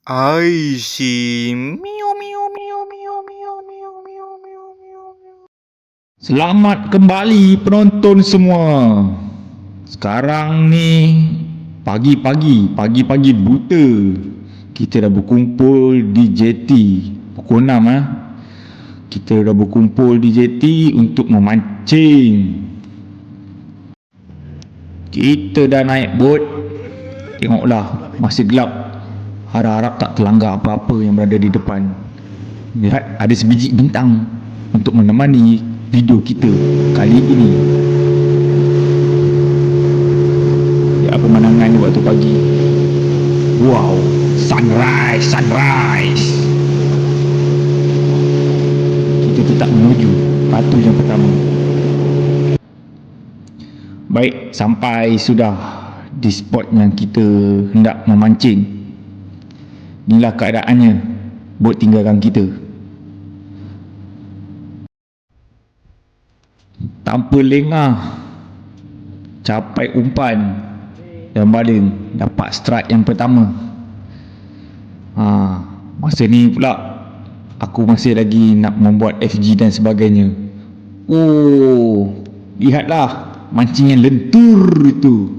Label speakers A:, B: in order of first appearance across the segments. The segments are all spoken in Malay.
A: Aishi. Miau miau miau miau miau miau miau miau miau miau.
B: Selamat kembali penonton semua. Sekarang ni pagi-pagi buta. Kita dah berkumpul di JT pukul 6 Kita dah berkumpul di JT untuk memancing. Kita dah naik bot. Tengoklah, masih gelap. Harap-harap tak terlanggar apa-apa yang berada di depan. Lihat, ada sebiji bintang untuk menemani video kita kali ini. Lihat pemandangan ni waktu pagi. Wow, sunrise. Kita tetap menuju batu yang pertama. Baik, sampai sudah di spot yang kita hendak memancing. Inilah keadaannya. Bot tinggalkan kita. Tanpa lengah, capai umpan dan baling, dapat strike yang pertama. Masa ni pula aku masih lagi nak membuat FG dan sebagainya. Oh, lihatlah mancingan lentur itu.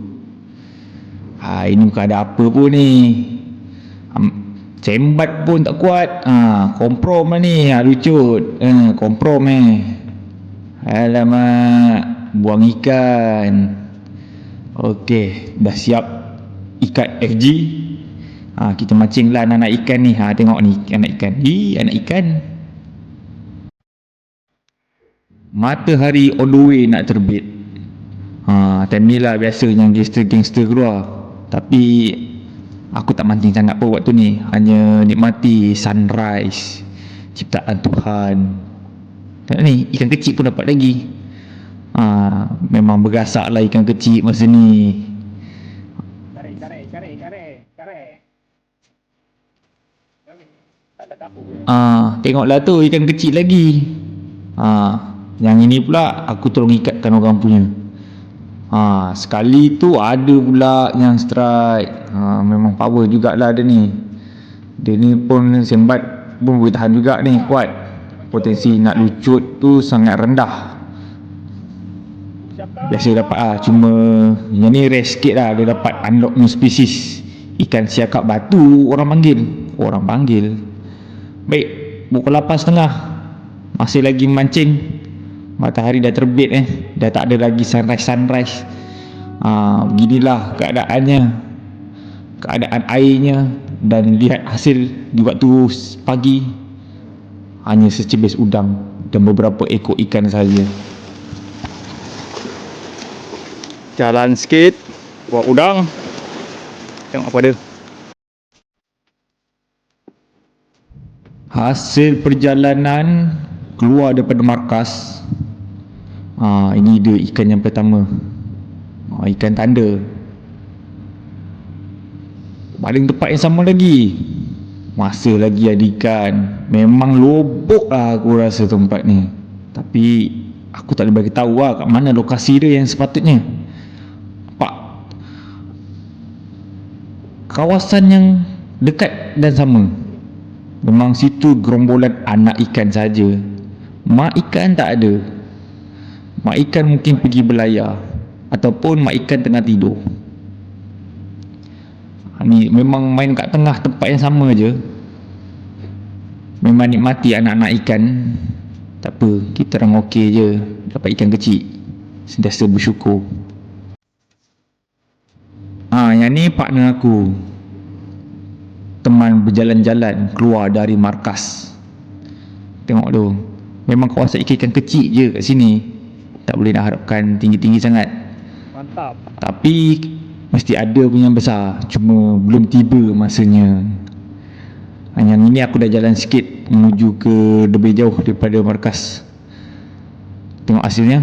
B: Ini bukan ada apa pun ni. Cembat pun tak kuat. Komprom lah ni. Lucut. Komprom Alamak, buang ikan. Okey, dah siap ikat FG. Kita mancing lah anak ikan ni. Tengok ni anak ikan. Anak ikan. Matahari on the way nak terbit. Time ni lah biasanya gangster-gangster keluar. Tapi aku tak mancing sangat pun waktu ni. Hanya nikmati sunrise ciptaan Tuhan. Tengok ni, ikan kecil pun dapat lagi. Memang bergasak lah ikan kecil masa ni. Tengoklah tu ikan kecil lagi. Yang ini pula aku tolong ikatkan orang punya. Sekali tu ada pula yang strike. Memang power jugalah dia ni. Dia ni pun sembat pun boleh tahan juga ni, kuat. Potensi nak lucut tu sangat rendah. Biasa dapat cuma yang ni rare sikit lah. Dia dapat unlock new species ikan siakap batu orang panggil. Baik, pukul 8.30 masih lagi mancing. Matahari dah terbit dah tak ada lagi sunrise. Beginilah keadaannya, keadaan airnya. Dan lihat hasil di waktu pagi, hanya secebis udang dan beberapa ekor ikan saja.
A: Jalan sikit, buat udang. Tengok apa ada.
B: Hasil perjalanan keluar daripada markas. Ini dia ikan yang pertama. Ikan tanda. Paling tempat yang sama lagi. Masa lagi ada ikan. Memang lobok lah aku rasa tempat ni. Tapi aku tak boleh bagi tahu lah kat mana lokasi dia yang sepatutnya. Nampak kawasan yang dekat dan sama. Memang situ gerombolan anak ikan saja. Mak ikan tak ada. Mak ikan mungkin pergi berlayar, ataupun mak ikan tengah tidur. Ni memang main kat tengah tempat yang sama je. Memang nikmati anak-anak ikan. Tak apa, kita orang okey je. Dapat ikan kecil, sentiasa bersyukur. Yang ni partner aku. Teman berjalan-jalan keluar dari markas. Tengok tu, memang kawasan ikan kecil je kat sini. Tak boleh nak harapkan tinggi-tinggi sangat.
A: Mantap.
B: Tapi mesti ada punya besar. Cuma belum tiba masanya. Yang ini aku dah jalan sikit menuju ke lebih jauh daripada markas. Tengok hasilnya.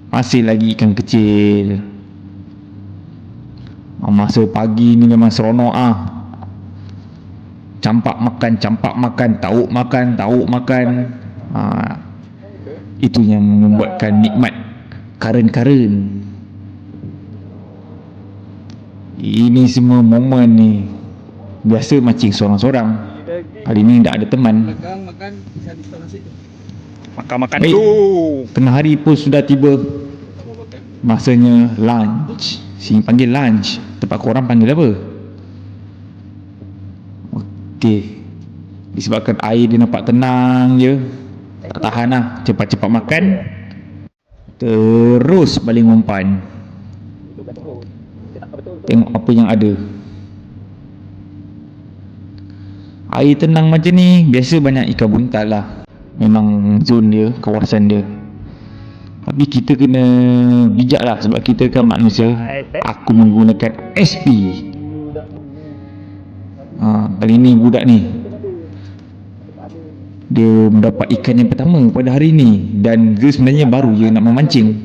B: Masih lagi ikan kecil. Masa pagi ni memang seronok Campak makan, tauk makan. Itu yang membuatkan nikmat karen-karen. Ini semua momen ni Biasa mancing seorang-seorang. Kali ni tak ada teman.
C: Makan
B: Baik, tengah hari pun sudah tiba. Masanya lunch. Sini panggil lunch. Tempat korang panggil apa? Okey. Disebabkan air dia nampak tenang je, tak tahan lah, cepat-cepat makan, terus baling umpan. Tengok apa yang ada. Air tenang macam ni, biasa banyak ikan buntal lah. Memang zon dia, kawasan dia. Tapi kita kena bijak lah, sebab kita kan manusia. Aku menggunakan SP. Kali ni budak ni dia mendapat ikan yang pertama pada hari ni. Dan dia sebenarnya baru je nak memancing.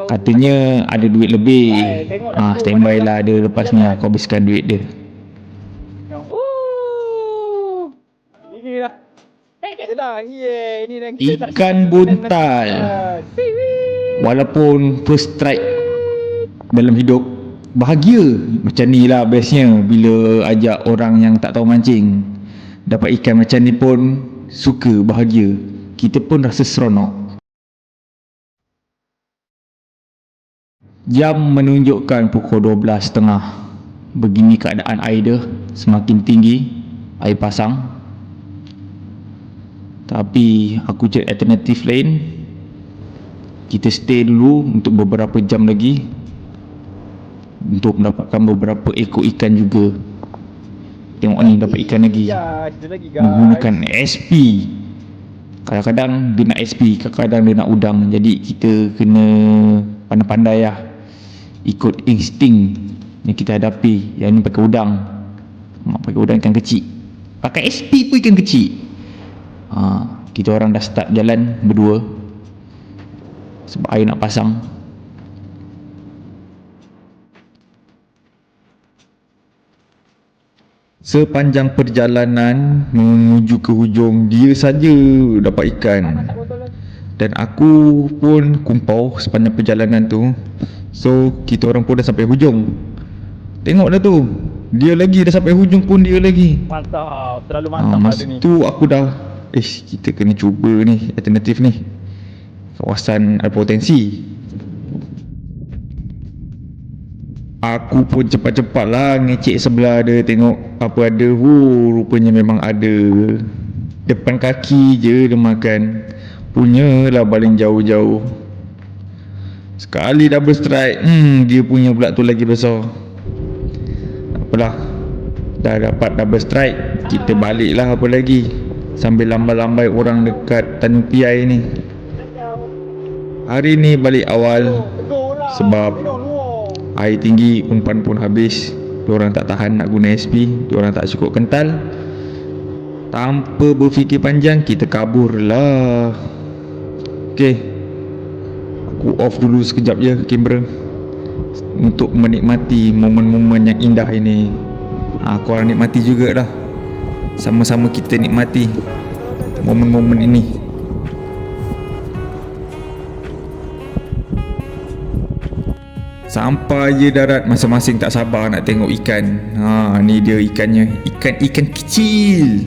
B: Katanya ada duit lebih. Standby lah dia lepas ni, aku habiskan duit dia. Ikan buntal. Walaupun first strike dalam hidup, bahagia. Macam ni lah bestnya bila ajak orang yang tak tahu mancing. Dapat ikan macam ni pun suka, bahagia. Kita pun rasa seronok. Jam menunjukkan pukul 12.30. Begini keadaan air dia, semakin tinggi, air pasang. Tapi aku cari alternatif lain. Kita stay dulu untuk beberapa jam lagi, untuk mendapatkan beberapa ekor ikan juga. Tengok ni, dapat ikan lagi. Menggunakan SP. Kadang-kadang dia nak SP, kadang-kadang dia nak udang. Jadi kita kena pandai-pandai lah, ikut insting yang kita hadapi. Yang ni pakai udang. Pakai udang ikan kecil, pakai SP pun ikan kecil. Kita orang dah start jalan berdua sebab air nak pasang. Sepanjang perjalanan menuju ke hujung, dia saja dapat ikan. Dan aku pun kumpau sepanjang perjalanan tu. So kita orang pun dah sampai hujung. Tengok dah tu, dia lagi dah sampai hujung pun dia lagi.
C: Mantap, terlalu mantap.
B: Masa tu aku dah kita kena cuba ni alternatif ni. Kawasan ada potensi. Aku pun cepat-cepat lah ngecek sebelah dia, tengok apa ada. Rupanya memang ada. Depan kaki je dia makan. Punyalah baling jauh-jauh. Sekali double strike, dia punya pula tu lagi besar. Tak apalah, dah dapat double strike, kita balik lah apa lagi. Sambil lambai-lambai orang dekat Tanjung Piai ni. Hari ni balik awal sebab air tinggi, umpan pun habis. Diorang tak tahan nak guna SP, diorang tak cukup kental. Tanpa berfikir panjang, kita kabur lah. Okay, aku off dulu sekejap je kamera untuk menikmati momen-momen yang indah ini. Korang nikmati jugalah, sama-sama kita nikmati momen-momen ini. Sampai je darat, masing-masing tak sabar nak tengok ikan. Ni dia ikannya, ikan kecil.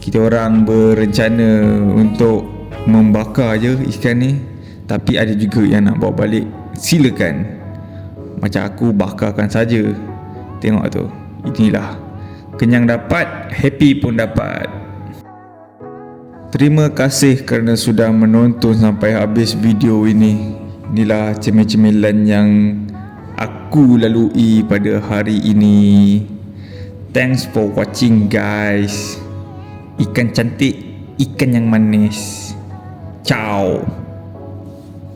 B: Kita orang berencana untuk membakar je ikan ni, tapi ada juga yang nak bawa balik. Silakan, macam aku bakarkan saja. Tengok tu, inilah, kenyang dapat, happy pun dapat. Terima kasih kerana sudah menonton sampai habis video ini. Inilah cemil-cemilan yang aku lalui pada hari ini. Thanks for watching guys. Ikan cantik, ikan yang manis. Ciao.